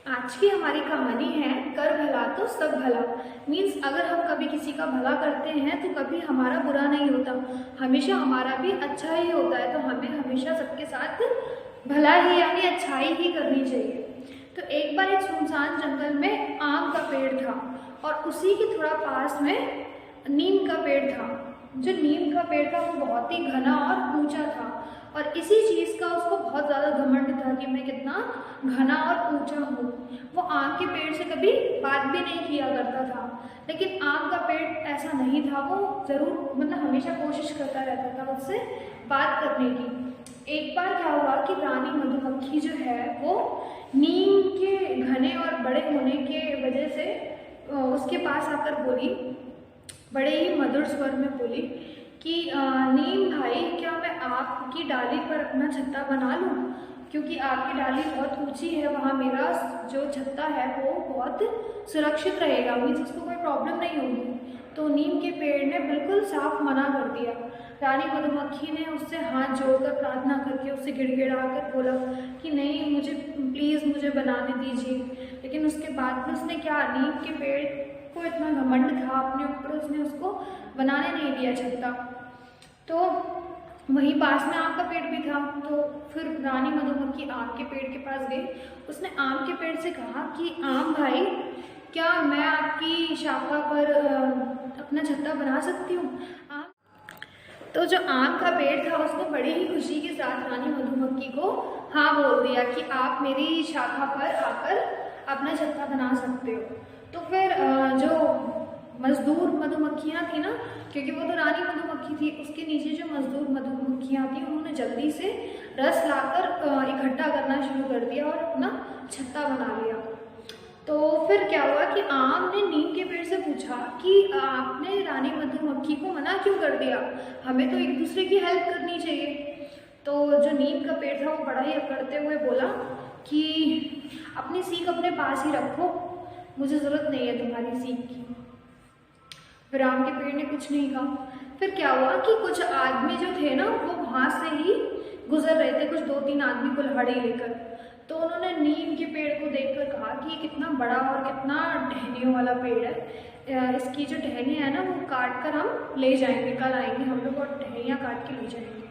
आज की हमारी कहानी है कर भला तो सब भला। मीन्स अगर हम कभी किसी का भला करते हैं तो कभी हमारा बुरा नहीं होता, हमेशा हमारा भी अच्छा ही होता है। तो हमें हमेशा सबके साथ भला ही यानी अच्छाई ही करनी चाहिए। तो एक बार एक सुनसान जंगल में आम का पेड़ था और उसी के थोड़ा पास में नीम का पेड़ था। जो नीम का पेड़ था वो बहुत ही घना और ऊंचा था और इसी चीज़ का उसको बहुत ज़्यादा घमंड था कि मैं कितना घना और ऊंचा हूँ। वो आम के पेड़ से कभी बात भी नहीं किया करता था, लेकिन आम का पेड़ ऐसा नहीं था। वो ज़रूर मतलब हमेशा कोशिश करता रहता था उससे बात करने की। एक बार क्या हुआ कि रानी मधुमक्खी जो है वो नीम के घने और बड़े होने के वजह से उसके पास आकर बोली, बड़े ही मधुर स्वर में बोली कि नीम भाई, क्या मैं आपकी डाली पर अपना छत्ता बना लूँ? क्योंकि आपकी डाली बहुत ऊंची है, वहाँ मेरा जो छत्ता है वो बहुत सुरक्षित रहेगा, मीन्स उसको कोई प्रॉब्लम नहीं होगी। तो नीम के पेड़ ने बिल्कुल साफ मना कर दिया। रानी मधुमक्खी ने उससे हाथ जोड़कर प्रार्थना करके उससे गिड़गिड़ा कर बोला कि नहीं, मुझे प्लीज़ मुझे बनाने दीजिए। लेकिन उसके बाद में उसने क्या, नीम के पेड़ को इतना घमंड था अपने ऊपर, उसने उसको बनाने नहीं दिया छत्ता। तो वहीं पास में आम का पेड़ भी था। तो फिर रानी मधुमक्खी आम के पेड़ के पास गई। उसने आम के पेड़ से कहा कि आम भाई, क्या मैं आपकी शाखा पर अपना छत्ता बना सकती हूँ? तो जो आम का पेड़ था उसने बड़ी ही खुशी के साथ रानी मधुमक्खी को हाँ बोल दिया कि आप मेरी शाखा पर आकर अपना छत्ता बना सकते हो। तो फिर जो मजदूर मधुमक्खियाँ थी ना, क्योंकि वो तो रानी मधुमक्खी थी, उसके नीचे जो मजदूर मधुमक्खियाँ थी उन्होंने जल्दी से रस लाकर इकट्ठा करना शुरू कर दिया और अपना छत्ता बना लिया। तो फिर क्या हुआ कि आम ने नीम के पेड़ से पूछा कि आपने रानी मधुमक्खी को मना क्यों कर दिया? हमें तो एक दूसरे की हेल्प करनी चाहिए। तो जो नीम का पेड़ था वो बड़ा ही अकड़ते हुए बोला कि अपनी सीख अपने पास ही रखो, मुझे ज़रूरत नहीं है तुम्हारी सीख की। फिर आम के पेड़ ने कुछ नहीं कहा। फिर क्या हुआ कि कुछ आदमी जो थे ना वो वहाँ से ही गुजर रहे थे, कुछ 2-3 आदमी कुल्हाड़ी लेकर। तो उन्होंने नीम के पेड़ को देखकर कहा कि ये कितना बड़ा और कितना टहनियों वाला पेड़ है, इसकी जो टहनियाँ है ना वो काट कर हम ले जाएंगे, कल आएंगे हम लोग और टहनियाँ काट के ले जाएंगे।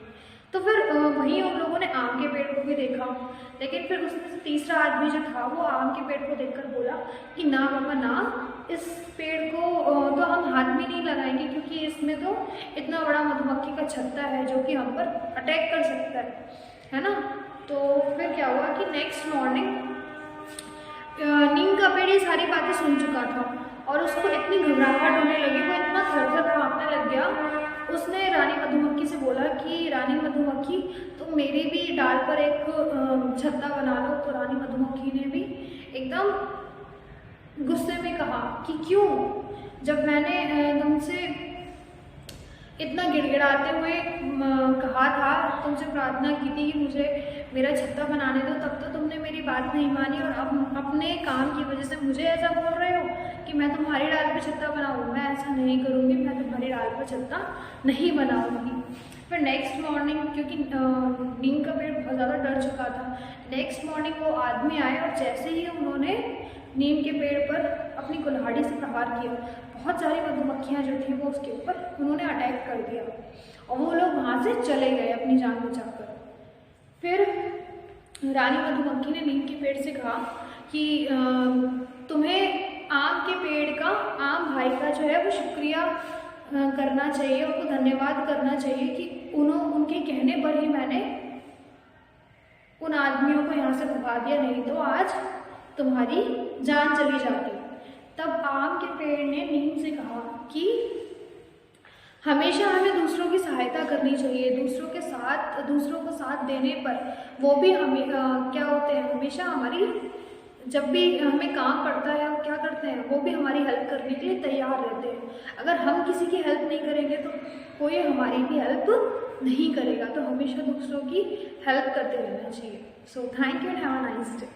तो फिर वहीं उन लोगों ने आम के पेड़ को भी देखा, लेकिन फिर उसमें से तीसरा आदमी जो था वो आम के पेड़ को देखकर बोला कि ना बाबा ना, इस पेड़ को तो हम हाथ में नहीं लगाएंगे, क्योंकि इसमें तो इतना बड़ा मधुमक्खी का छत्ता है जो कि हम पर अटैक कर सकता है ना। तो फिर क्या हुआ कि नेक्स्ट मॉर्निंग नीम का पेड़ ये सारी बातें सुन चुका था और उसको इतनी घबराहट होने लगी, वो इतना थर-थर कांपने लग गया। उसने रानी मधुमक्खी से बोला कि रानी मधुमक्खी, तुम मेरी भी डाल पर एक छत्ता बना लो। तो रानी मधुमक्खी ने भी एकदम गुस्से में कहा कि क्यों, जब मैंने तुमसे इतना गिड़गिड़ाते हुए कहा था, तुमसे प्रार्थना की थी कि मुझे मेरा छत्ता बनाने दो, तब तो तुमने मेरी बात नहीं मानी और अब अपने काम की वजह से मुझे ऐसा बोल रहे हो कि मैं तुम्हारी डाल पे छत्ता बनाऊँ। मैं ऐसा नहीं करूँगी, मैं तुम्हारी डाल पर छत्ता नहीं बनाऊँगी। फिर नेक्स्ट मॉर्निंग, क्योंकि नीम का पेड़ बहुत ज़्यादा डर चुका था, नेक्स्ट मॉर्निंग वो आदमी आए और जैसे ही उन्होंने नीम के पेड़ पर अपनी कुल्हाड़ी से प्रहार किया, बहुत सारी मधुमक्खियाँ जो थी वो उसके ऊपर उन्होंने अटैक कर दिया और वो लोग वहाँ से चले गए अपनी जान बचाकर। फिर रानी मधुमक्खी ने नीम के पेड़ से कहा कि तुम्हें आम के पेड़ का, आम भाई का जो है वो शुक्रिया करना चाहिए, उनको धन्यवाद करना चाहिए कि उनके कहने पर ही मैंने उन आदमियों को यहाँ से भगा दिया, नहीं तो आज तुम्हारी जान चली जाती। तब आम के पेड़ ने नीम से कहा कि हमेशा हमें दूसरों की सहायता करनी चाहिए, दूसरों को साथ देने पर वो भी हमें क्या होते हैं, हमेशा हमारी जब भी हमें काम पड़ता है वो क्या करते हैं, वो भी हमारी हेल्प करने के लिए तैयार रहते हैं। अगर हम किसी की हेल्प नहीं करेंगे तो कोई हमारी भी हेल्प नहीं करेगा। तो हमेशा दूसरों की हेल्प करते रहना चाहिए। So thank you and have a nice day.